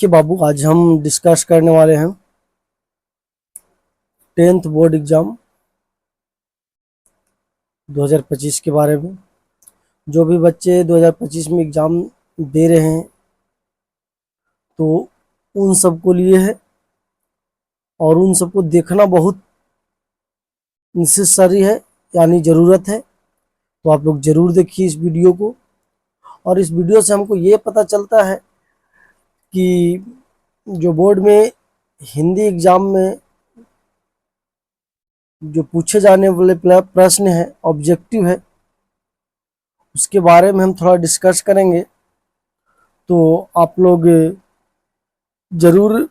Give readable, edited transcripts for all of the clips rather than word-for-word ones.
देखिए बाबू, आज हम डिस्कस करने वाले हैं 10th बोर्ड एग्जाम 2025 के बारे में। जो भी बच्चे 2025 में एग्जाम दे रहे हैं तो उन सबको लिए है और उन सबको देखना बहुत नेसेसरी है, यानी ज़रूरत है। तो आप लोग ज़रूर देखिए इस वीडियो को। और इस वीडियो से हमको ये पता चलता है कि जो बोर्ड में हिंदी एग्ज़ाम में जो पूछे जाने वाले प्रश्न हैं, ऑब्जेक्टिव है, उसके बारे में हम थोड़ा डिस्कस करेंगे। तो आप लोग ज़रूर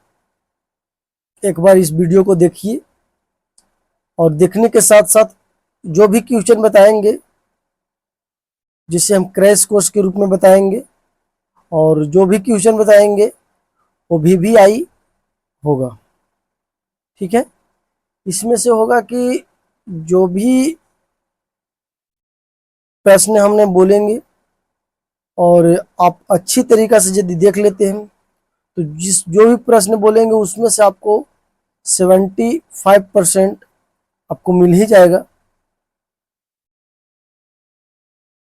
एक बार इस वीडियो को देखिए और देखने के साथ साथ जो भी क्वेश्चन बताएंगे, जिसे हम क्रैश कोर्स के रूप में बताएंगे, और जो भी क्वेश्चन बताएंगे वो VVI होगा, ठीक है। इसमें से होगा कि जो भी प्रश्न हमने बोलेंगे और आप अच्छी तरीक़ा से यदि देख लेते हैं तो जो भी प्रश्न बोलेंगे उसमें से आपको 75% आपको मिल ही जाएगा,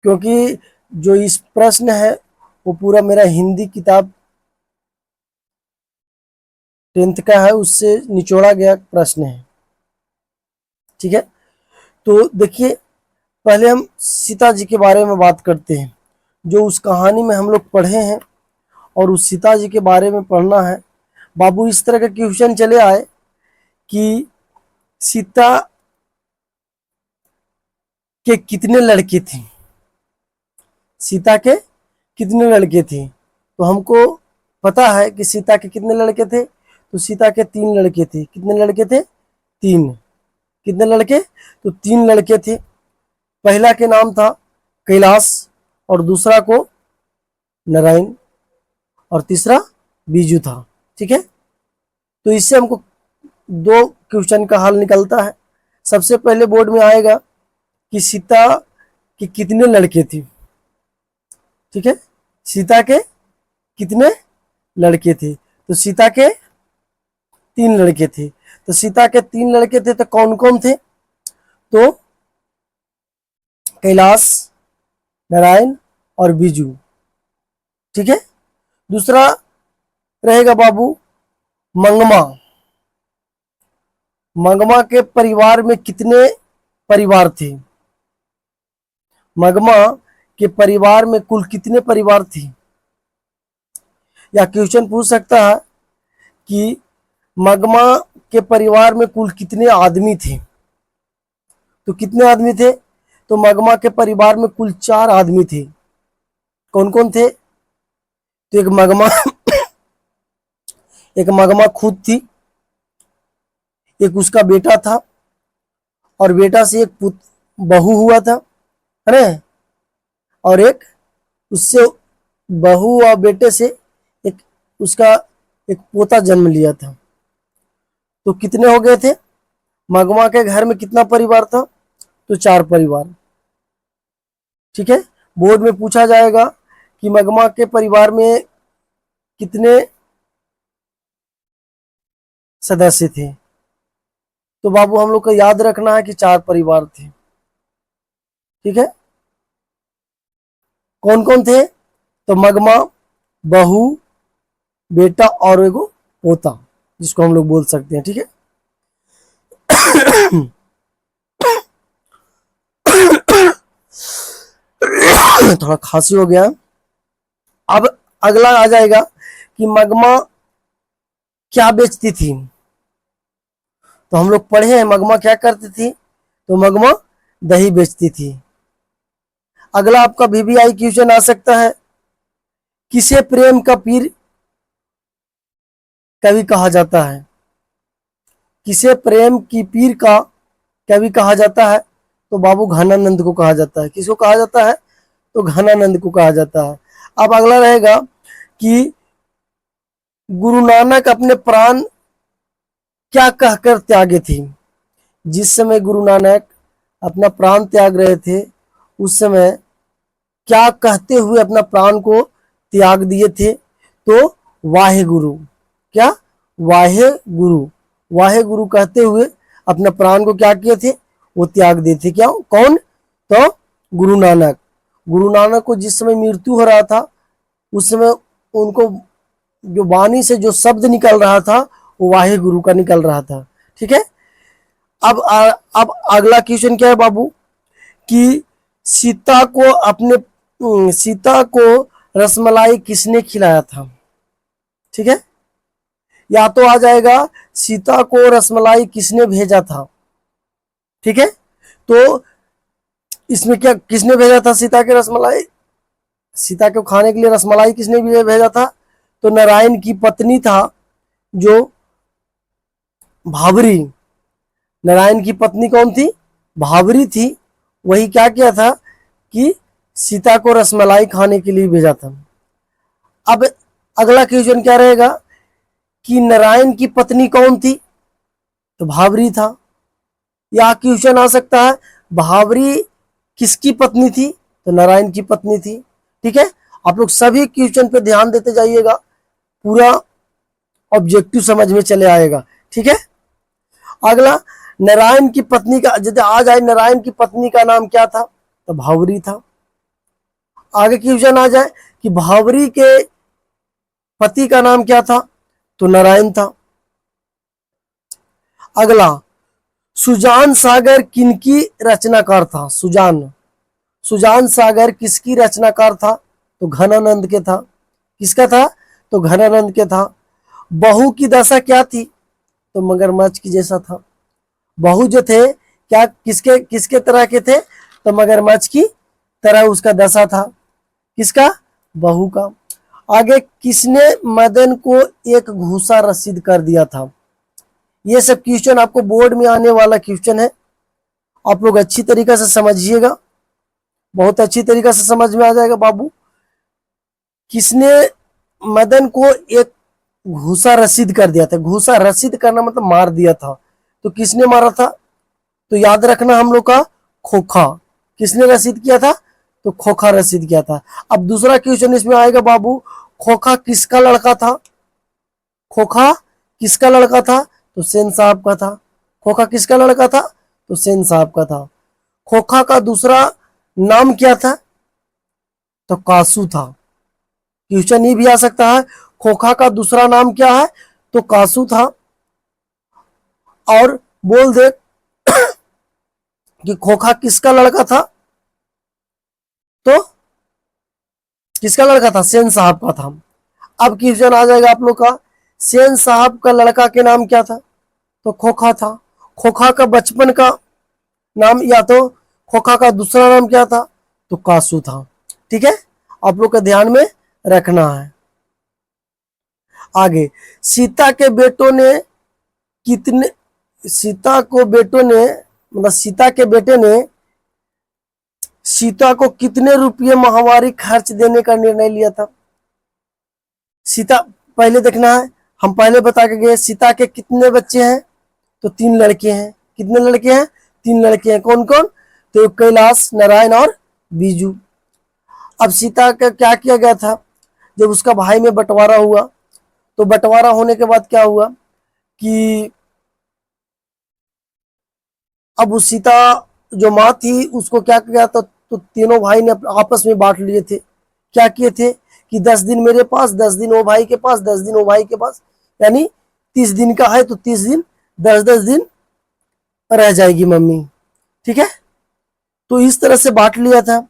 क्योंकि जो इस प्रश्न है वो पूरा मेरा हिंदी किताब 10th का है, उससे निचोड़ा गया प्रश्न है, ठीक है। तो देखिए, पहले हम सीता जी के बारे में बात करते हैं। जो उस कहानी में हम लोग पढ़े हैं और उस सीता जी के बारे में पढ़ना है। बाबू, इस तरह के क्वेश्चन चले आए कि सीता के कितने लड़के थे, सीता के कितने लड़के थे। तो हमको पता है कि सीता के कितने लड़के थे। तो सीता के 3 लड़के थे। कितने लड़के थे? 3। कितने लड़के? तो 3 लड़के थे। पहला के नाम था कैलाश, और दूसरा को नारायण, और तीसरा बीजू था, ठीक है। तो इससे हमको 2 क्वेश्चन का हल निकलता है। सबसे पहले बोर्ड में आएगा कि सीता के कितने लड़के थे, ठीक है। सीता के कितने लड़के थे? तो सीता के 3 लड़के थे। तो सीता के 3 लड़के थे, तो कौन कौन थे? तो कैलाश, नारायण और बीजू, ठीक है। दूसरा रहेगा बाबू मंगमा। मंगमा के परिवार में कितने परिवार थे? मंगमा के परिवार में कुल कितने परिवार थे? या क्वेश्चन पूछ सकता है कि मंगमा के परिवार में कुल कितने आदमी थे। तो कितने आदमी थे? तो मंगमा के परिवार में कुल 4 आदमी थे। कौन कौन थे? तो एक मंगमा खुद थी, एक उसका बेटा था, और बेटा से एक बहू हुआ था, है ना, और एक उससे बहू और बेटे से एक उसका एक पोता जन्म लिया था। तो कितने हो गए थे? मंगमा के घर में कितना परिवार था? तो 4 परिवार, ठीक है। बोर्ड में पूछा जाएगा कि मंगमा के परिवार में कितने सदस्य थे। तो बाबू, हम लोग को याद रखना है कि 4 परिवार थे, ठीक है। कौन कौन थे? तो मंगमा, बहू, बेटा और एगो पोता, जिसको हम लोग बोल सकते हैं, ठीक है। थोड़ा खांसी हो गया। अब अगला आ जाएगा कि मंगमा क्या बेचती थी। तो हम लोग पढ़े हैं मंगमा क्या करती थी। तो मंगमा दही बेचती थी। अगला आपका VVI क्वेश्चन आ सकता है, किसे प्रेम का पीर कवि कहा जाता है? किसे प्रेम की पीर का कवि कहा जाता है? तो बाबू, घनानंद को कहा जाता है। किसको कहा जाता है? तो घनानंद को कहा जाता है। अब अगला रहेगा कि गुरु नानक अपने प्राण क्या कहकर त्यागे थे। जिस समय गुरु नानक अपना प्राण त्याग रहे थे, उस समय क्या कहते हुए अपना प्राण को त्याग दिए थे? तो वाहे गुरु, क्या, वाहे गुरु, वाहे गुरु कहते हुए अपना प्राण को क्या किए थे, वो त्याग दिए थे। क्या, कौन, तो गुरु नानक। गुरु नानक को जिस समय मृत्यु हो रहा था उस समय उनको जो वाणी से जो शब्द निकल रहा था वो वाहे गुरु का निकल रहा था। ठीक है। अब अगला क्वेश्चन क्या है बाबू, कि सीता को सीता को रसमलाई किसने खिलाया था। ठीक है, या तो आ जाएगा सीता को रसमलाई किसने भेजा था। ठीक है, तो इसमें क्या, किसने भेजा था सीता के रसमलाई, सीता को खाने के लिए रसमलाई किसने भेजा था, तो नारायण की पत्नी था जो भाबरी। नारायण की पत्नी कौन थी, भाबरी थी। वही क्या किया था कि सीता को रसमलाई खाने के लिए भेजा था। अब अगला क्वेश्चन क्या रहेगा कि नारायण की पत्नी कौन थी, तो भाबरी था। या क्वेश्चन आ सकता है भाबरी किसकी पत्नी थी, तो नारायण की पत्नी थी। ठीक है, आप लोग सभी क्वेश्चन पे ध्यान देते जाइएगा, पूरा ऑब्जेक्टिव समझ में चले आएगा। ठीक है, अगला नारायण की पत्नी का, यदि आ जाए नारायण की पत्नी का नाम क्या था, तो भावरी था। आगे क्वेश्चन आ जाए कि भावरी के पति का नाम क्या था, तो नारायण था। अगला, सुजान सागर किनकी रचनाकार था, सुजान सागर किसकी रचनाकार था, तो घनानंद के था। किसका था, तो घनानंद के था। बहू की दशा क्या थी, तो मगरमच्छ की जैसा था। बहू जो थे क्या, किसके किसके तरह के थे, तो मगरमच्छ की तरह उसका दशा था। किसका, बहू का। आगे, किसने मदन को एक घूसा रसीद कर दिया था। ये सब क्वेश्चन आपको बोर्ड में आने वाला क्वेश्चन है, आप लोग अच्छी तरीके से समझिएगा, बहुत अच्छी तरीके से समझ में आ जाएगा बाबू। किसने मदन को एक घूसा रसीद कर दिया था, घूसा रसीद करना मतलब मार दिया था, तो किसने मारा था, तो याद रखना हम लोग का खोखा। किसने रसीद किया था, तो खोखा रसीद किया था। अब दूसरा क्वेश्चन इसमें आएगा बाबू, खोखा किसका लड़का था, खोखा किसका लड़का था, तो सेन साहब का था। खोखा किसका लड़का था, तो सेन साहब का था। खोखा का दूसरा नाम क्या था, तो कासू था। क्वेश्चन ये भी आ सकता है, खोखा का दूसरा नाम क्या है, तो कासू था। और बोल दे कि खोखा किसका लड़का था, तो किसका लड़का था, सेन साहब का था। अब क्वेश्चन आ जाएगा आप लोग का, सेन साहब का लड़का के नाम क्या था, तो खोखा था। खोखा का बचपन का नाम, या तो खोखा का दूसरा नाम क्या था, तो कासू था। ठीक है, आप लोग का ध्यान में रखना है। आगे, सीता के बेटों ने कितने, सीता को बेटों ने, मतलब सीता के बेटे ने सीता को कितने रुपये माहवारी खर्च देने का निर्णय लिया था। सीता, पहले देखना है, हम पहले बता के गए सीता के कितने बच्चे हैं, तो 3 लड़के हैं। कितने लड़के हैं, 3 लड़के हैं। कौन कौन, तो कैलाश, नारायण और बीजू। अब सीता का क्या किया गया था, जब उसका भाई में बंटवारा हुआ, तो बंटवारा होने के बाद क्या हुआ कि अब उस सीता जो माँ थी उसको क्या किया था, तो तीनों भाई ने आपस में बांट लिए थे। क्या किए थे कि 10 दिन मेरे पास, 10 दिन वो भाई के पास, 10 दिन वो भाई के पास, यानी 30 दिन का है तो 30 दिन, 10-10 दिन रह जाएगी मम्मी। ठीक है, तो इस तरह से बांट लिया था।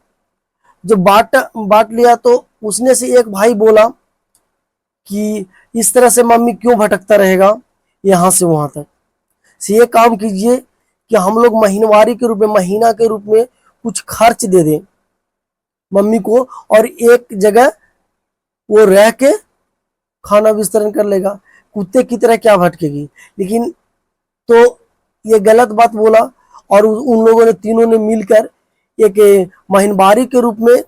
जब बांट लिया तो उसने से एक भाई बोला कि इस तरह से मम्मी क्यों भटकता रहेगा यहाँ से वहां तक, से ये काम कीजिए कि हम लोग महीनवारी के रूप में, महीना के रूप में कुछ खर्च दे दें मम्मी को, और एक जगह वो रह के खाना विस्तरण कर लेगा, कुत्ते की तरह क्या भटकेगी। लेकिन तो ये गलत बात बोला, और उन लोगों ने, तीनों ने मिलकर एक महीनवारी के रूप में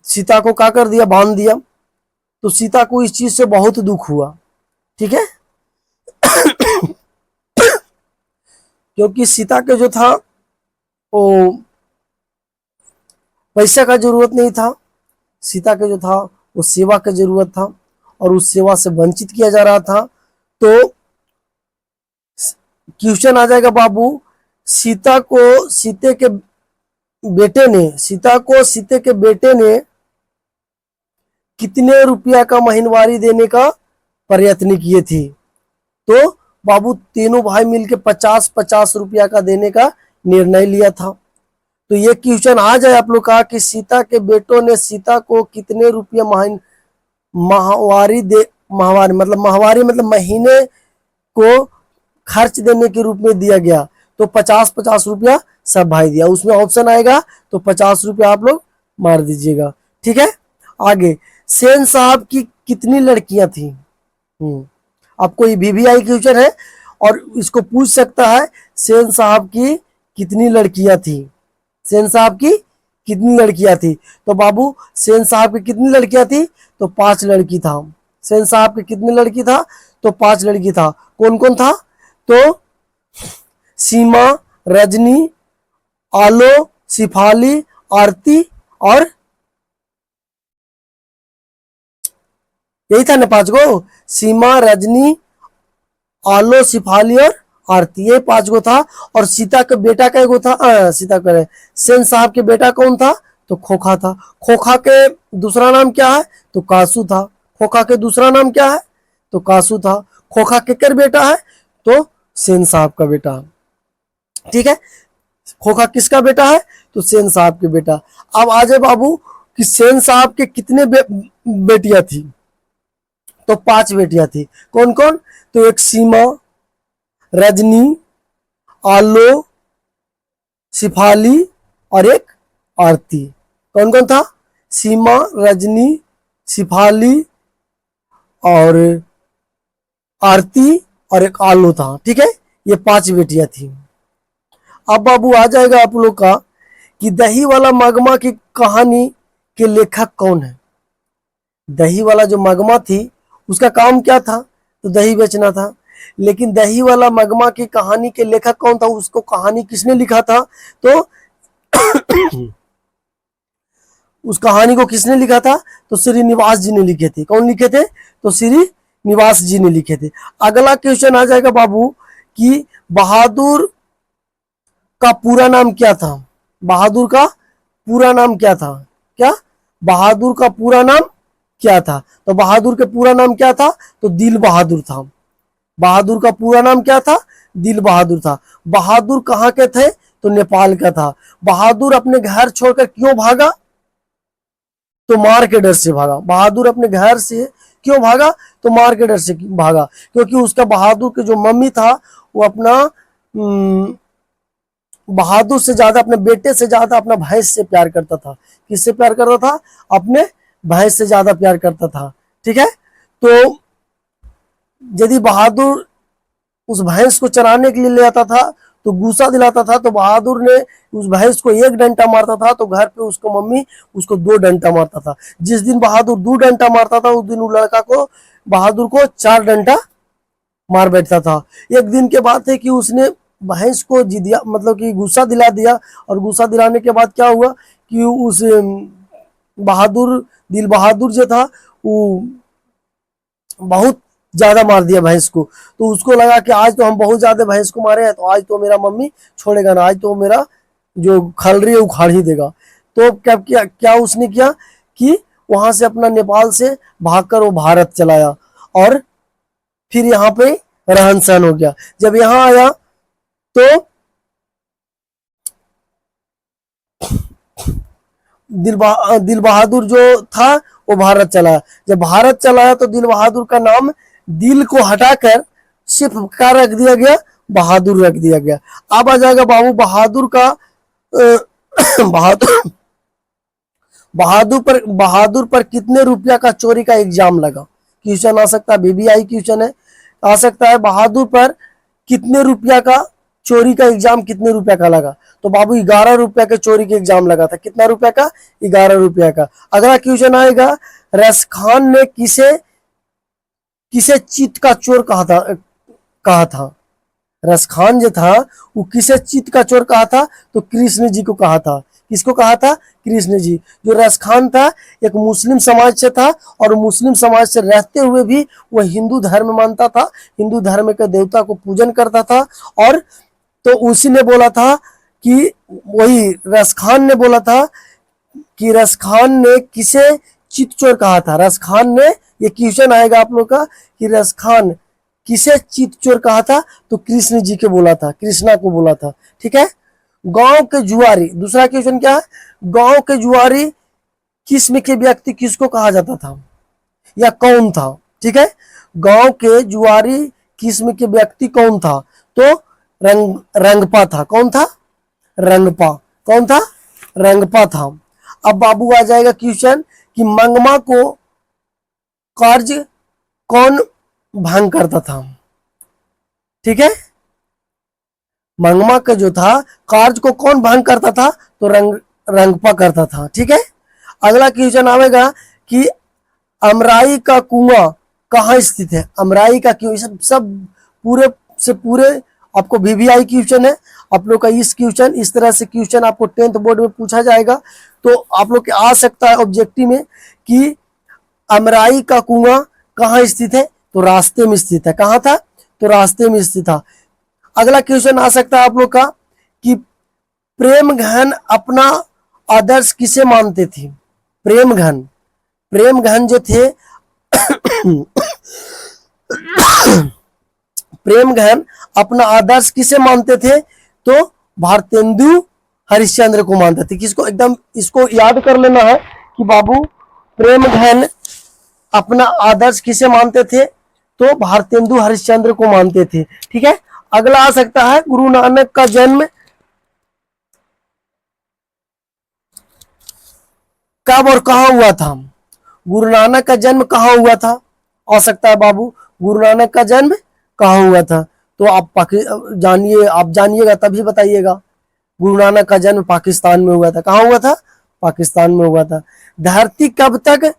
सीता को क्या कर दिया, बांध दिया। तो सीता को इस चीज से बहुत दुख हुआ। ठीक है, क्योंकि सीता के जो था वो पैसा का जरूरत नहीं था, सीता के जो था वो सेवा का जरूरत था। और उस सेवा से वंचित किया जा रहा था। तो क्वेश्चन आ जाएगा बाबू, सीता को सीते के बेटे ने कितने रुपया का महीनवारी देने का प्रयत्न किए थे। तो बाबू तीनों भाई मिलके 50-50 रुपया का देने का निर्णय लिया था। तो ये क्वेश्चन आ जाए आप लोग का कि सीता के बेटों ने सीता को कितने रुपया माहवारी मतलब महीने को खर्च देने के रूप में दिया गया। तो 50-50 रुपया सब भाई दिया, उसमें ऑप्शन आएगा तो 50 रुपया आप लोग मार दीजिएगा। ठीक है, आगे सेन साहब की कितनी लड़कियां थी। आपको ये VVI क्वेश्चन है और इसको पूछ सकता है सेन साहब की कितनी लड़कियां थी। सेन साहब की कितनी लड़कियां थी। तो बाबू सेन साहब की कितनी लड़कियां थी, तो 5 लड़की था। सेन साहब की कितनी लड़की था, तो 5 लड़की था। कौन कौन था, तो सीमा, रजनी, आलो, शिफाली, आरती और यही था ना 5 गो, सीमा, रजनी, आलो, शिफाली और आरती, ये 5 गो था। और सीता के बेटा का एगो था, सीता करे सेन साहब के बेटा कौन था, तो खोखा था। खोखा के दूसरा नाम क्या है, तो कासू था। खोखा के दूसरा नाम क्या है, तो कासू था। खोखा केकर बेटा है, तो सेन साहब का बेटा। ठीक है, खोखा किसका बेटा है, तो सेन साहब के बेटा। अब आ जाए बाबू कि सेन साहब के कितने बेटियां थी, तो 5 बेटियां थी। कौन कौन, तो एक सीमा, रजनी, आलो, शिफाली और एक आरती। कौन कौन था, सीमा, रजनी, शिफाली और आरती और एक आलो था। ठीक है, ये 5 बेटियां थी। अब बाबू आ जाएगा आप लोग का कि दही वाला मगमा की कहानी के लेखक कौन है। दही वाला जो मगमा थी उसका काम क्या था, तो दही बेचना था। लेकिन दही वाला मगमा की कहानी के लेखक कौन था, उसको कहानी किसने लिखा था, तो उस कहानी को किसने लिखा था, तो श्रीनिवास जी ने लिखे थे। कौन लिखे थे, तो श्रीनिवास जी ने लिखे थे। अगला क्वेश्चन आ जाएगा बाबू कि बहादुर का पूरा नाम क्या था। बहादुर का पूरा नाम क्या था, क्या बहादुर का पूरा नाम क्या था, तो बहादुर के पूरा नाम क्या था, तो दिल बहादुर था। बहादुर का पूरा नाम क्या था, दिल बहादुर था। बहादुर कहाँ के थे, तो नेपाल का था। बहादुर अपने घर छोड़कर क्यों भागा, तो मार के डर से भागा। बहादुर अपने घर से क्यों भागा, तो मार के डर से भागा, क्योंकि उसका बहादुर के जो मम्मी था वो अपना बहादुर से ज्यादा अपने बेटे से ज्यादा अपना भैंस से प्यार करता था। किससे प्यार करता था, अपने भैंस से ज्यादा प्यार करता था। ठीक है, तो यदि बहादुर उस भैंस को चराने के लिए ले आता था तो गुस्सा दिलाता था, तो बहादुर ने उस भैंस को 1 डंडा मारता था, तो घर पे उसको मम्मी उसको 2 डंडा मारता था। जिस दिन बहादुर 2 डंडा मारता था उस दिन वो लड़का को बहादुर को 4 डंडा मार बैठता था। एक दिन के बाद है कि उसने भैंस को जिदिया मतलब कि गुस्सा दिला दिया, और गुस्सा दिलाने के बाद क्या हुआ कि उस बहादुर दिल बहादुर जो था वो बहुत ज्यादा मार दिया भैंस को। तो उसको लगा कि आज तो हम बहुत ज्यादा भैंस को मारे हैं, तो आज तो मेरा मम्मी छोड़ेगा ना, आज तो मेरा जो खलरी है उखाड़ ही देगा। तो क्या उसने किया कि वहां से अपना नेपाल से भागकर वो भारत चला आया और फिर यहाँ पे रहन सहन हो गया। जब यहाँ आया तो दिल बहादुर जो था वो भारत चला। जब भारत चलाया तो दिल बहादुर का नाम दिल को हटाकर सिर्फ क्या रख दिया गया, बहादुर रख दिया गया। अब आ जाएगा बाबू बहादुर का बहादुर बहादुर पर कितने रुपया का चोरी का एग्जाम लगा। क्वेश्चन आ सकता है, VVI क्वेश्चन है, आ सकता है बहादुर पर कितने रुपया का चोरी का एग्जाम कितने रुपया का लगा। तो बाबू 11 रुपया के चोरी के एग्जाम लगा था। कितना रुपया का, 11 रुपया का। अगला क्वेश्चन आएगा, रस खान ने किसे किसे चित का चोर कहा था। रस खान जो था वो किसे चित का चोर कहा था, तो कृष्ण जी को कहा था। किसको कहा था? कृष्ण जी। जो रसखान था एक मुस्लिम समाज से था और मुस्लिम समाज से रहते हुए भी वह हिंदू धर्म मानता था, हिंदू धर्म के देवता को पूजन करता था। और तो उसी ने बोला था कि वही रसखान ने बोला था कि रसखान ने किसे चित्तचोर कहा था? रसखान ने, ये क्वेश्चन आएगा आप लोग का कि रसखान किसे चित्तचोर कहा था? तो कृष्ण जी के बोला था, कृष्णा को बोला था। ठीक है। गांव के जुआरी, दूसरा क्वेश्चन क्या है? गांव के जुआरी किस्म के व्यक्ति किसको कहा जाता था या कौन था? ठीक है। गांव के जुआरी किस्म के व्यक्ति कौन था? तो रंगपा था। कौन था? रंगपा। कौन था? रंगपा था। अब बाबू आ जाएगा क्वेश्चन कि मंगमा को कार्य कौन भंग करता था? ठीक है। मंगमा का जो था कार्य को कौन भंग करता था? तो रंगपा करता था। ठीक है। अगला क्वेश्चन आएगा कि अमराई का कुआं कहाँ स्थित है? अमराई का क्यों, सब पूरे से पूरे आपको वीवीआई क्वेश्चन है आप लोग का। इस क्वेश्चन इस तरह से क्वेश्चन आपको 10th बोर्ड में पूछा जाएगा। तो आप लोग के आ सकता है ऑब्जेक्टिव में कि अमराई का कुआं कहाँ स्थित है? तो रास्ते में स्थित है। कहाँ था? तो रास्ते में स्थित था। अगला क्वेश्चन आ सकता है आप लोग का कि प्रेम घन अपना आदर्श किसे मानते थे? प्रेम घन, प्रेम घन जो थे प्रेम घन अपना आदर्श किसे मानते थे? तो भारतेंदु हरिश्चंद्र को मानते थे। किसको? एकदम इसको याद कर लेना है कि बाबू प्रेम घन अपना आदर्श किसे मानते थे? तो भारतेंदु हरिश्चंद्र को मानते थे। ठीक है। अगला आ सकता है गुरु नानक का जन्म कब और कहां हुआ था? गुरु नानक का जन्म कहां हुआ था? आ सकता है बाबू गुरु नानक का जन्म कहां हुआ था? तो आप जानिए, आप जानिएगा तभी बताइएगा। गुरु नानक का जन्म पाकिस्तान में हुआ था। कहां हुआ था? पाकिस्तान में हुआ था। धरती कब तक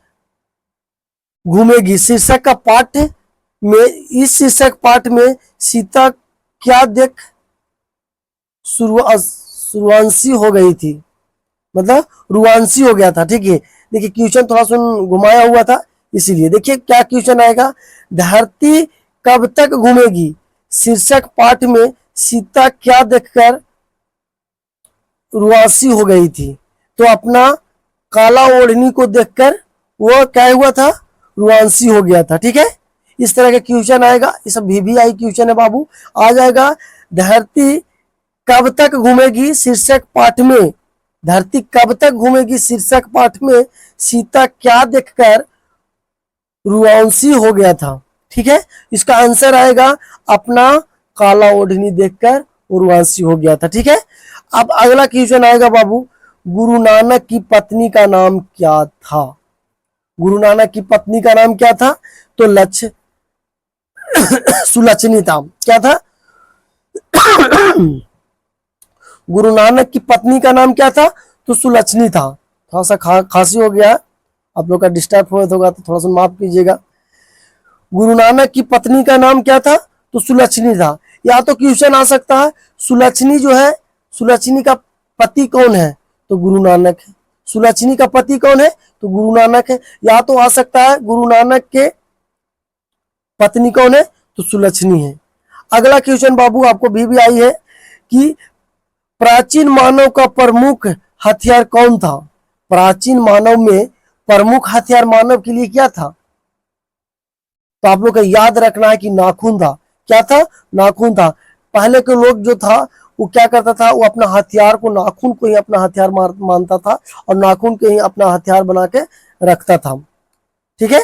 घूमेगी शीर्षक का पाठ में, इस शीर्षक पाठ में सीता क्या देख शुरुआंशी हो गई थी, मतलब रुआंशी हो गया था। ठीक है। देखिए क्वेश्चन थोड़ा सा घुमाया हुआ था इसीलिए। देखिए क्या क्वेश्चन आएगा, धरती कब तक घूमेगी शीर्षक पाठ में सीता क्या देखकर रुआंशी हो गई थी? तो अपना काला ओढ़नी को देखकर वो क्या हुआ था? रुआंशी हो गया था। ठीक है। इस तरह के क्वेश्चन आएगा, ये सब वीवीआई क्वेश्चन है बाबू। आ जाएगा धरती कब तक घूमेगी शीर्षक पाठ में, धरती कब तक घूमेगी शीर्षक पाठ में सीता क्या देखकर रुआंशी हो गया था? ठीक है। इसका आंसर आएगा अपना काला ओढ़नी देखकर रुआंशी हो गया था। ठीक है। अब अगला क्वेश्चन आएगा बाबू, गुरु नानक की पत्नी का नाम क्या था? गुरु नानक की पत्नी का नाम क्या था? तो सुलक्षणी था। क्या था? गुरु नानक की पत्नी का नाम क्या था? तो सुलक्षणी था। थोड़ा सा खांसी हो गया, आप लोग का डिस्टर्ब होगा तो थोड़ा सा माफ कीजिएगा। गुरु नानक की पत्नी का नाम क्या था? तो सुलक्षणी था। या तो क्वेश्चन आ सकता है सुलक्षणी जो है, सुलक्षणी का पति कौन है? तो गुरु नानक है। सुलक्षणी का पति कौन है? तो गुरु नानक है। या तो आ सकता है गुरु नानक के पत्नी कौन है? तो सुलक्षणी है। अगला क्वेश्चन बाबू आपको भी आई है कि प्राचीन मानव का प्रमुख हथियार कौन था? प्राचीन मानव में प्रमुख हथियार मानव के लिए क्या था? तो आप लोग को याद रखना है कि नाखून था। क्या था? नाखून था। पहले के लोग जो था वो क्या करता था, वो अपना हथियार को, नाखून को ही अपना हथियार मानता था और नाखून को ही अपना हथियार बना के रखता था। ठीक है।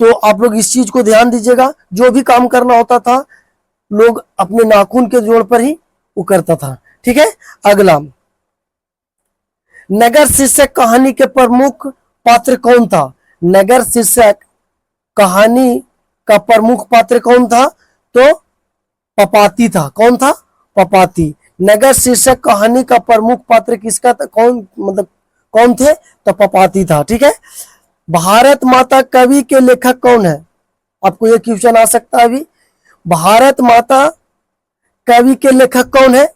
तो आप लोग इस चीज को ध्यान दीजिएगा, जो भी काम करना होता था लोग अपने नाखून के जोड़ पर ही वो करता था। ठीक है। अगला, नगर शीर्षक कहानी के प्रमुख पात्र कौन था? नगर शीर्षक कहानी का प्रमुख पात्र कौन था? तो पपाती था। कौन था? पपाती। नगर शीर्षक कहानी का प्रमुख पात्र किसका था? कौन, मतलब कौन थे? तो पपाती था। ठीक है। भारत माता कवि के लेखक कौन है? आपको यह क्वेश्चन आ सकता है अभी। भारत माता कवि के लेखक कौन है?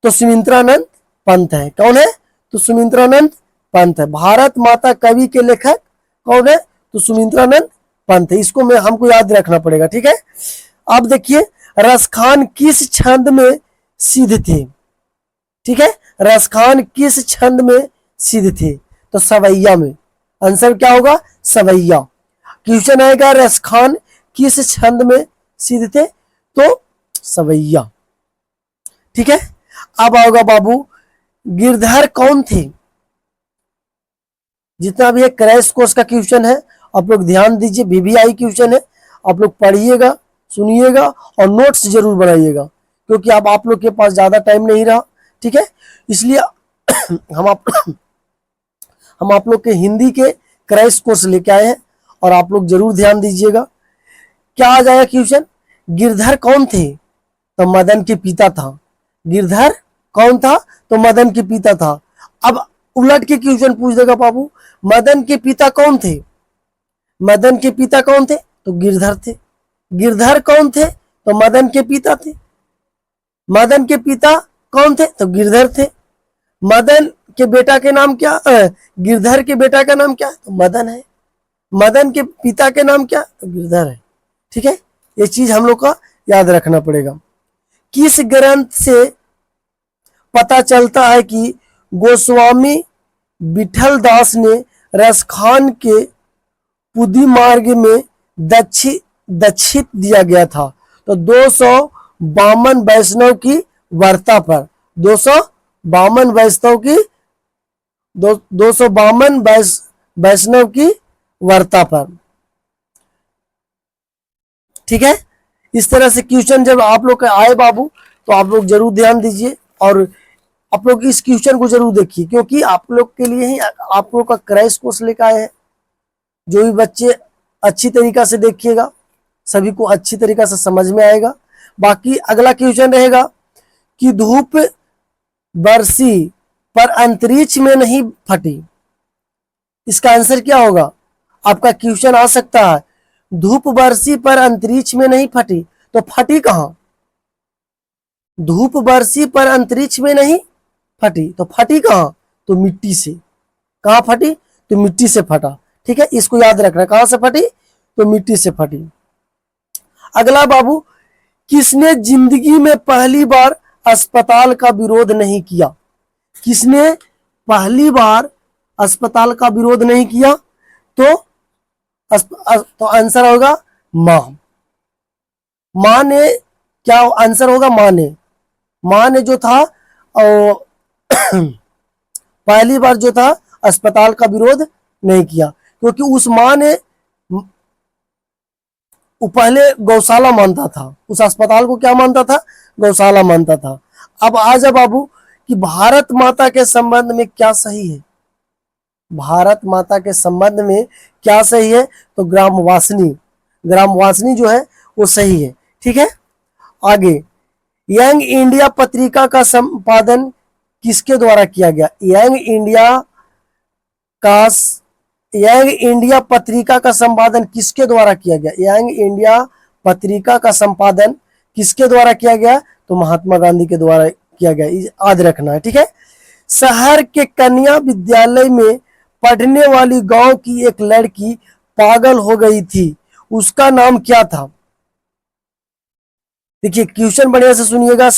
तो सुमित्रानंद पंत है। कौन है? तो सुमित्रानंद पंत है। भारत माता कवि के लेखक कौन है? तो सुमित्रानंद पंत है। इसको मैं हमको याद रखना पड़ेगा, ठीक है। अब देखिए, रसखान किस छंद में सिद्ध थे? ठीक है, रसखान किस छंद में सिद्ध थे? तो सवैया में। आंसर क्या होगा? सवैया। क्वेश्चन आएगा रसखान किस छंद में सिद्ध थे? तो सवैया। ठीक है। अब आओगा बाबू, गिरधर कौन थे? जितना भी एक क्रैश कोर्स का क्वेश्चन है, आप लोग ध्यान दीजिए, वीवीआई क्वेश्चन है, आप लोग पढ़िएगा, सुनिएगा और नोट्स जरूर बनाइएगा, क्योंकि अब आप लोग के पास ज्यादा टाइम नहीं रहा। ठीक है, इसलिए हम आप लोग के हिंदी के क्रैश कोर्स लेके आए हैं और आप लोग जरूर ध्यान दीजिएगा। क्या आ जाएगा क्वेश्चन? गिरधर कौन थे? तो मदन के पिता था। गिरधर कौन था? तो मदन के पिता था। अब उलट के क्वेश्चन पूछ देगा बाबू, मदन के पिता कौन थे? मदन के पिता कौन थे? तो गिरधर थे। गिरधर कौन थे? तो मदन के पिता थे। मदन के पिता कौन थे? तो गिरधर थे। मदन के बेटा के नाम क्या? गिरधर के बेटा का नाम क्या? तो मदन है। मदन के पिता के नाम क्या? तो गिरधर है। ठीक है, ये चीज हम लोग का याद रखना पड़ेगा। किस ग्रंथ से पता चलता है कि गोस्वामी विठल दास ने रसखान के पुदी मार्ग में दक्षित दिया गया था? तो 252 वैष्णव की वार्ता पर, 252 वैष्णव की 252 वैष्णव की वार्ता पर। ठीक है, इस तरह से क्वेश्चन जब आप लोग आए बाबू, तो आप लोग जरूर ध्यान दीजिए और आप लोग इस क्वेश्चन को जरूर देखिए, क्योंकि आप लोग के लिए ही आप लोग का क्रैश कोर्स लेकर आए हैं। जो भी बच्चे अच्छी तरीका से देखिएगा, सभी को अच्छी तरीका से समझ में आएगा। बाकी अगला क्वेश्चन रहेगा कि धूप बरसी पर अंतरिक्ष में नहीं फटी। इसका आंसर क्या होगा? आपका क्वेश्चन आ सकता है, धूप बरसी पर अंतरिक्ष में नहीं फटी, तो फटी कहां? धूप बरसी पर अंतरिक्ष में नहीं फटी, तो फटी कहां? तो मिट्टी से। कहां फटी? तो मिट्टी से फटा। ठीक है, इसको याद रखना, कहां से फटी? तो मिट्टी से फटी। अगला बाबू, किसने जिंदगी में पहली बार अस्पताल का विरोध नहीं किया? किसने पहली बार अस्पताल का विरोध नहीं किया? तो आंसर होगा मां। मां ने, क्या आंसर होगा? मां ने जो था पहली बार जो था अस्पताल का विरोध नहीं किया, क्योंकि उस मां ने पहले गौशाला मानता था, उस अस्पताल को क्या मानता था? गौशाला मानता था। अब आ जा बाबू कि भारत माता के संबंध में क्या सही है? भारत माता के संबंध में क्या सही है? तो ग्रामवासिनी जो है वो सही है। ठीक है, आगे, यंग इंडिया पत्रिका का संपादन किसके द्वारा किया गया? यंग इंडिया पत्रिका का संपादन किसके द्वारा किया गया? यंग इंडिया पत्रिका का संपादन किसके द्वारा किया गया? तो महात्मा गांधी के द्वारा किया गया, याद रखना है। ठीक है, शहर के कन्या विद्यालय में पढ़ने वाली गांव की एक लड़की पागल हो गई थी, उसका नाम क्या था? देखिए क्वेश्चन बढ़िया से सुनिएगा।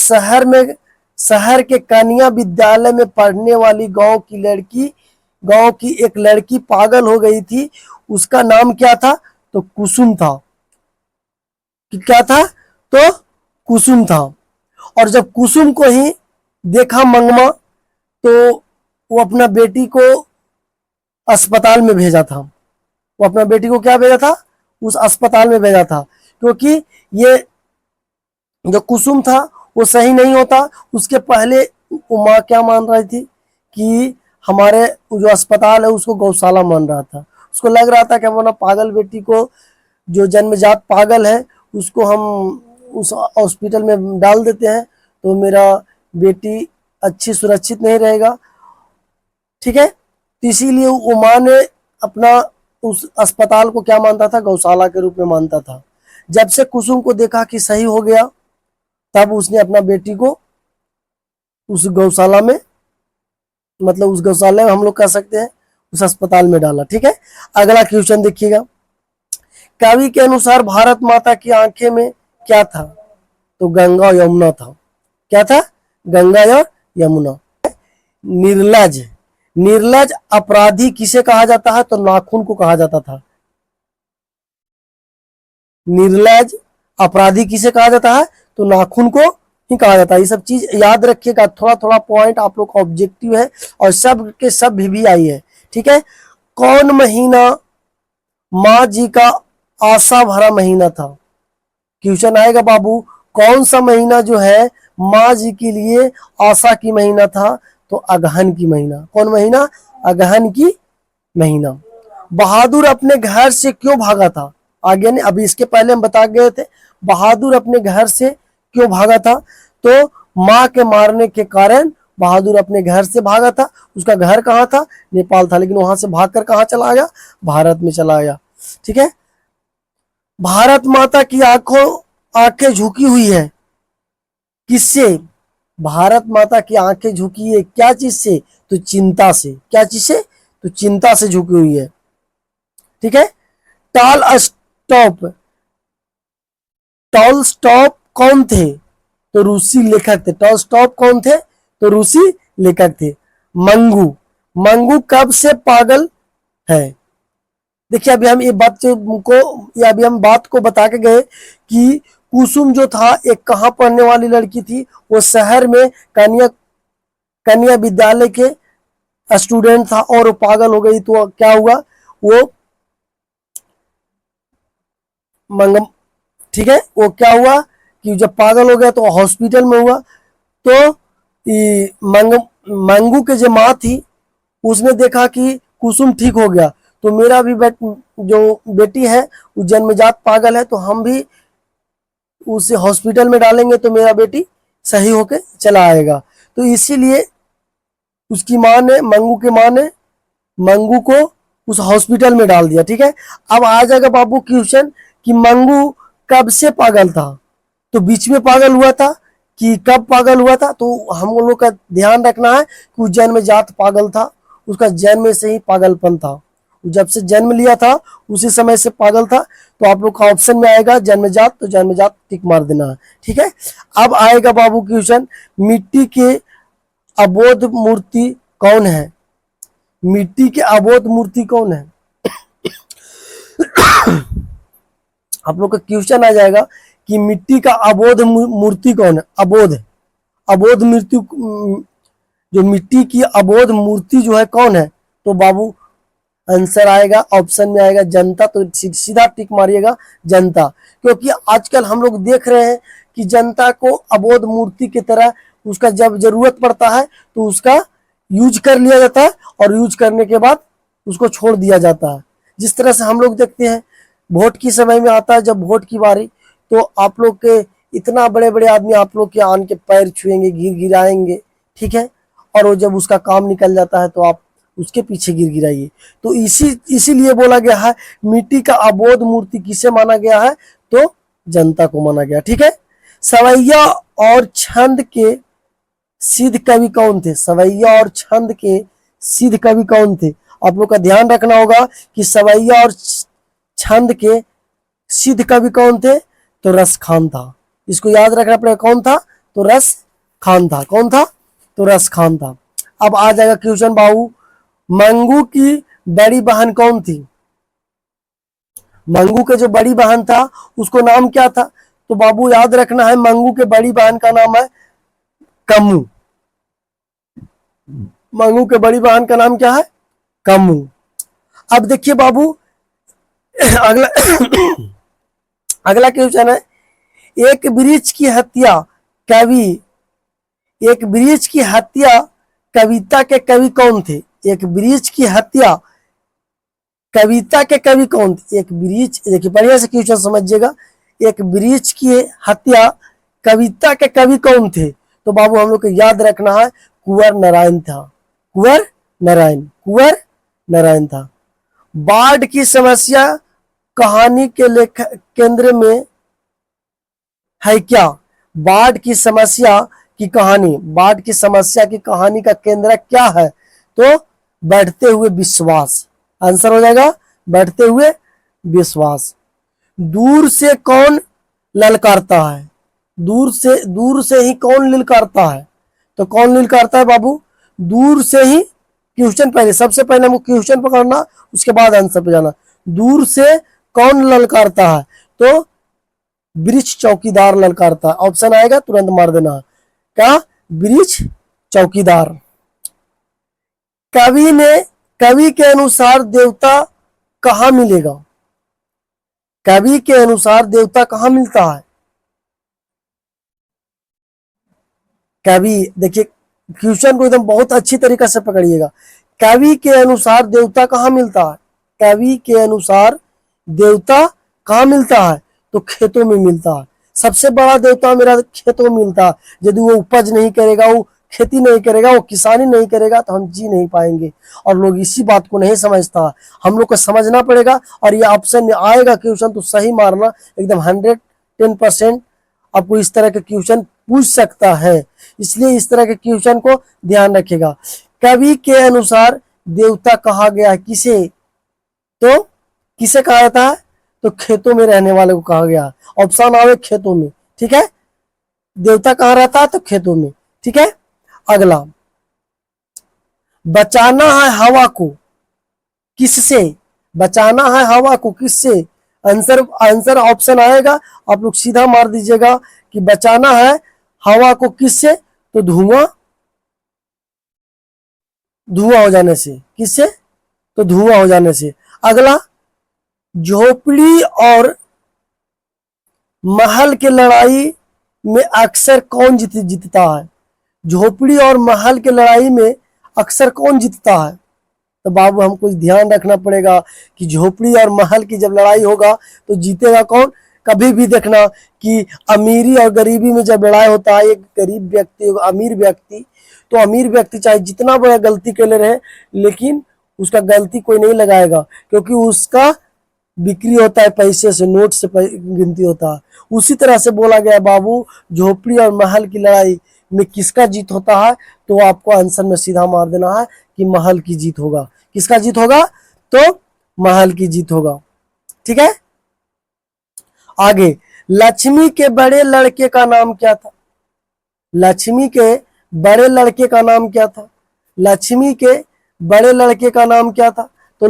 शहर के कन्या विद्यालय में पढ़ने वाली गांव की एक लड़की पागल हो गई थी, उसका नाम क्या था? तो कुसुम था। क्या था? तो कुसुम था। और जब कुसुम को ही देखा मंगमा, तो वो अपना बेटी को अस्पताल में भेजा था। वो अपना बेटी को क्या भेजा था? उस अस्पताल में भेजा था, क्योंकि ये जो कुसुम था वो सही नहीं होता। उसके पहले वो माँ क्या मान रही थी कि हमारे जो अस्पताल है उसको गौशाला मान रहा था। उसको लग रहा था कि हमारा पागल बेटी को, जो जन्मजात पागल है, उसको हम उस हॉस्पिटल में डाल देते हैं तो मेरा बेटी अच्छी सुरक्षित नहीं रहेगा। ठीक है, तो इसीलिए वो माँ ने अपना उस अस्पताल को क्या मानता था? गौशाला के रूप में मानता था। जब से कुसुम को देखा कि सही हो गया, तब उसने अपना बेटी को उस गौशाला में मतलब उस गौशाला में हम लोग कह सकते हैं उस अस्पताल में डाला। ठीक है, अगला क्वेश्चन देखिएगा। कवि के अनुसार भारत माता की आंखें में क्या था? तो गंगा और यमुना था। क्या था? गंगा और यमुना। निर्लज, निर्लज अपराधी किसे कहा जाता है? तो नाखून को कहा जाता था। निर्लज अपराधी किसे कहा जाता है? तो नाखून को ही कहा जाता है। ये सब चीज याद रखिएगा, थोड़ा थोड़ा पॉइंट आप लोग का ऑब्जेक्टिव है और सब के सब भी आई है। ठीक है, कौन महीना माँ जी का आशा भरा महीना था? क्वेश्चन आएगा बाबू, कौन सा महीना जो है माँ जी के लिए आशा की महीना था? तो अगहन की महीना। कौन महीना? अगहन की महीना। बहादुर अपने घर से क्यों भागा था? आगे नहीं, अभी इसके पहले हम बता गए थे बहादुर अपने घर से क्यों भागा था। तो माँ के मारने के कारण बहादुर अपने घर से भागा था। उसका घर कहाँ था? नेपाल था, लेकिन वहां से भागकर कहाँ चला गया? भारत में चला गया। ठीक है, भारत माता की आंखें झुकी हुई है किससे? भारत माता की आंखें झुकी है क्या चीज से? तो चिंता से। क्या चीज से? तो चिंता से झुकी हुई है। ठीक है, टॉल स्टॉप, टॉल स्टॉप कौन थे? तो रूसी लेखक थे। टॉल स्टॉप कौन थे? तो रूसी लेखक थे। मंगू, मंगू कब से पागल है? देखिए, अभी हम ये बात को, या अभी हम बात को बता के गए कि कुसुम जो था एक कहाँ पढ़ने वाली लड़की थी? वो शहर में कन्या कन्या विद्यालय के स्टूडेंट था और वो पागल हो गई। तो क्या हुआ? वो मंगम ठीक है, वो क्या हुआ कि जब पागल हो गया तो हॉस्पिटल में हुआ। तो मंगू के जो माँ थी उसने देखा कि कुसुम ठीक हो गया, तो मेरा भी जो बेटी है वो जन्मजात पागल है, तो हम भी उसे हॉस्पिटल में डालेंगे तो मेरा बेटी सही होके चला आएगा। तो इसीलिए उसकी माँ ने, मंगू की माँ ने मंगू को उस हॉस्पिटल में डाल दिया। ठीक है, अब आ जाएगा बाबू क्वेश्चन कि मंगू कब से पागल था? तो बीच में पागल हुआ था कि कब पागल हुआ था? तो हम लोग का ध्यान रखना है कि वो जन्मजात पागल था, उसका जन्म से ही पागलपन था। जब से जन्म लिया था उसी समय से पागल था। तो आप लोग का ऑप्शन में आएगा जन्मजात, तो जन्मजात टिक मार देना है। ठीक है, अब आएगा बाबू क्वेश्चन, मिट्टी के अबोध मूर्ति कौन है? मिट्टी के अबोध मूर्ति कौन है? आप लोग का क्वेश्चन आ जाएगा कि मिट्टी का अबोध मूर्ति कौन है? अबोध, अबोध मूर्ति, जो मिट्टी की अबोध मूर्ति जो है कौन है? तो बाबू आंसर आएगा, ऑप्शन में आएगा जनता। तो सीधा टिक मारिएगा जनता, क्योंकि आजकल हम लोग देख रहे हैं कि जनता को अबोध मूर्ति की तरह उसका जब जरूरत पड़ता है तो उसका यूज कर लिया जाता है और यूज करने के बाद उसको छोड़ दिया जाता है। जिस तरह से हम लोग देखते हैं वोट की समय में आता है, जब वोट की बारी, तो आप लोग के इतना बड़े बड़े आदमी आप लोग के आन के पैर छुएंगे, गिराएंगे। ठीक है, और वो जब उसका काम निकल जाता है तो आप उसके पीछे गिराइए। तो इसीलिए बोला गया है मिट्टी का अबोध मूर्ति किसे माना गया है? तो जनता को माना गया। ठीक है, सवैया और छंद के सिद्ध कवि कौन थे? सवैया और छंद के सिद्ध कवि कौन थे? आप लोग का ध्यान रखना होगा कि सवैया और छंद के सिद्ध कवि कौन थे? तो रस खान था। इसको याद रखना पड़ेगा, कौन था? तो रस खान था। कौन था? तो रस खान था। अब आ जाएगा क्वेश्चन बाबू, मंगू की बड़ी बहन कौन थी? मंगू के जो बड़ी बहन था उसको नाम क्या था? तो बाबू याद रखना है, मंगू के बड़ी बहन का नाम है कमू। मंगू के बड़ी बहन का नाम क्या है? कमू। अब देखिए बाबू अगला अगला क्वेश्चन है, एक वृक्ष की हत्या कवि, एक वृक्ष की हत्या कविता के कवि कौन थे? एक वृक्ष की हत्या कविता के कवि कौन थे? एक वृक्ष, देखिए बढ़िया से क्वेश्चन समझिएगा, एक वृक्ष की हत्या कविता के कवि कौन थे? तो बाबू हम लोग को याद रखना है कुंवर नारायण था। कुंवर नारायण, कुंवर नारायण था। बाढ़ की समस्या कहानी के केंद्र में है क्या? बाढ़ की समस्या की कहानी, बाढ़ की समस्या की कहानी का केंद्र क्या है? तो बैठते हुए विश्वास, आंसर हो जाएगा बैठते हुए विश्वास। दूर से कौन ललकारता है, दूर से ही कौन ललकारता है, तो कौन ललकारता है बाबू, दूर से ही। क्वेश्चन पहले, सबसे पहले हमको क्वेश्चन पकड़ना, उसके बाद आंसर पे जाना। दूर से कौन ललकारता है, तो वृक्ष चौकीदार ललकारता है। ऑप्शन आएगा तुरंत मार देना, क्या, वृक्ष चौकीदार। कवि के अनुसार देवता कहाँ मिलेगा, कवि के अनुसार देवता कहाँ मिलता है। कवि, देखिए क्वेश्चन को एकदम बहुत अच्छी तरीके से पकड़िएगा। कवि के अनुसार देवता कहाँ मिलता है, कवि के अनुसार देवता कहाँ मिलता है, तो खेतों में मिलता है। सबसे बड़ा देवता मेरा खेतों में मिलता है। यदि वो उपज नहीं करेगा, वो खेती नहीं करेगा, वो किसानी नहीं करेगा, तो हम जी नहीं पाएंगे। और लोग इसी बात को नहीं समझता, हम लोग को समझना पड़ेगा। और ये ऑप्शन में आएगा क्वेश्चन तो सही मारना, एकदम 110% आपको इस तरह के क्वेश्चन पूछ सकता है, इसलिए इस तरह के क्वेश्चन को ध्यान रखिएगा। कवि के अनुसार देवता कहा गया है किसे, तो किसे कहा जाता है, तो खेतों में रहने वाले को कहा गया। ऑप्शन आवे खेतों में, ठीक है। देवता कहाँ रहता है, तो खेतों में, ठीक है। अगला, बचाना है हवा को किससे, बचाना है हवा को किससे। आंसर ऑप्शन आएगा, आप लोग सीधा मार दीजिएगा कि बचाना है हवा को किससे, तो धुआं हो जाने से, किससे, तो धुआं हो जाने से। अगला, झोपड़ी और महल के लड़ाई में अक्सर कौन जीतता है, झोपड़ी और महल के लड़ाई में अक्सर कौन जीतता है। तो बाबू हमको ध्यान रखना पड़ेगा कि झोपड़ी और महल की जब लड़ाई होगा तो जीतेगा कौन। कभी भी देखना कि अमीरी और गरीबी में जब लड़ाई होता है, एक गरीब व्यक्ति एक अमीर व्यक्ति, तो अमीर व्यक्ति चाहे जितना बड़ा गलती कर ले रहे, लेकिन उसका गलती कोई नहीं लगाएगा, क्योंकि उसका बिक्री होता है पैसे से, नोट से गिनती होता है। उसी तरह से बोला गया बाबू, झोपड़ी और महल की लड़ाई में किसका जीत होता है, तो आपको आंसर में सीधा मार देना है कि महल की जीत होगा। किसका जीत होगा, तो महल की जीत होगा, ठीक है। आगे, लक्ष्मी के बड़े लड़के का नाम क्या था, लक्ष्मी के बड़े लड़के का नाम क्या था, लक्ष्मी के बड़े लड़के का नाम क्या था, तो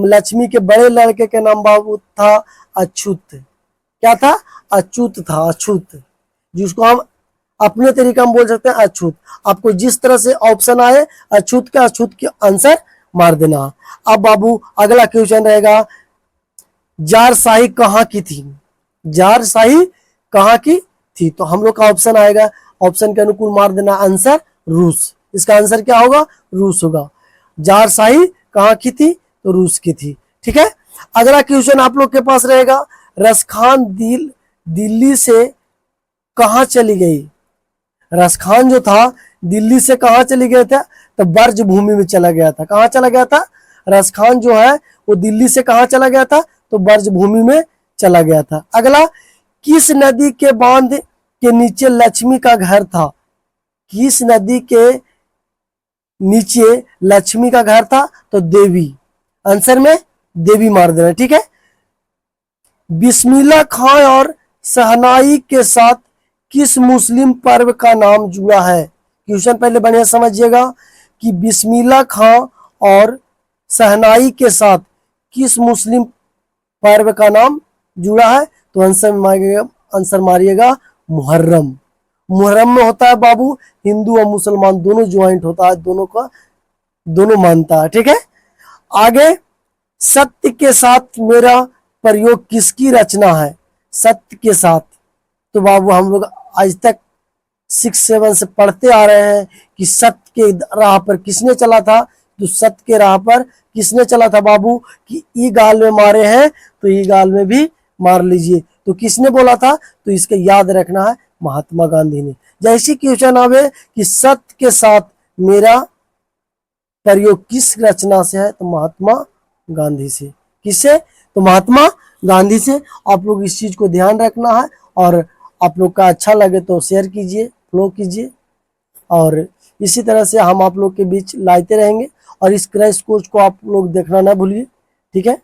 लक्ष्मी के बड़े लड़के का नाम बाबू था अछूत। क्या था, अछूत था, अछूत, जिसको हम अपने तरीका में बोल सकते हैं अछूत। आपको जिस तरह से ऑप्शन आए अछूत के आंसर मार देना। अब बाबू अगला क्वेश्चन रहेगा, जारशाही कहाँ की थी, जारशाही कहाँ की थी, तो हम लोग का ऑप्शन आएगा, ऑप्शन के अनुकूल मार देना आंसर रूस। इसका आंसर क्या होगा, रूस होगा। जारशाही कहाँ की थी, तो रूस की थी, ठीक है। अगला क्वेश्चन आप लोग के पास रहेगा, रसखान दिल्ली से कहाँ चली गई, रसखान जो था दिल्ली से कहाँ चली गया था, तो ब्रज भूमि में चला गया था। कहाँ चला गया था, रसखान जो है वो दिल्ली से कहाँ चला गया था, तो ब्रज भूमि में चला गया था। अगला, किस नदी के बांध के नीचे लक्ष्मी का घर था, किस नदी के नीचे लक्ष्मी का घर था, तो देवी। आंसर में देवी मार देना, ठीक है। बिस्मिल्लाह खां और शहनाई के साथ किस मुस्लिम पर्व का नाम जुड़ा है। क्वेश्चन पहले बढ़िया समझिएगा कि बिस्मिल्लाह खां और शहनाई के साथ किस मुस्लिम पर्व का नाम जुड़ा है, तो आंसर मारिएगा मुहर्रम। मुहर्रम में होता है बाबू हिंदू और मुसलमान दोनों ज्वाइंट होता है, दोनों मानता है, ठीक है। आगे, सत्य के साथ मेरा प्रयोग किसकी रचना है, सत्य के साथ, तो बाबू हम लोग आज तक 6-7 से पढ़ते आ रहे हैं कि सत्य के राह पर किसने चला था, तो सत्य के राह पर किसने चला था बाबू, कि ई गाल में मारे हैं तो ई गाल में भी मार लीजिए, तो किसने बोला था, तो इसके याद रखना है महात्मा गांधी ने। जैसी क्वेश्चन आवे कि सत्य के साथ मेरा प्रयोग किस रचना से है, तो महात्मा गांधी से। किससे, तो महात्मा गांधी से। आप लोग इस चीज को ध्यान रखना है, और आप लोग का अच्छा लगे तो शेयर कीजिए, फॉलो कीजिए, और इसी तरह से हम आप लोग के बीच लाते रहेंगे। और इस क्रैश कोर्स को आप लोग देखना ना भूलिए, ठीक है।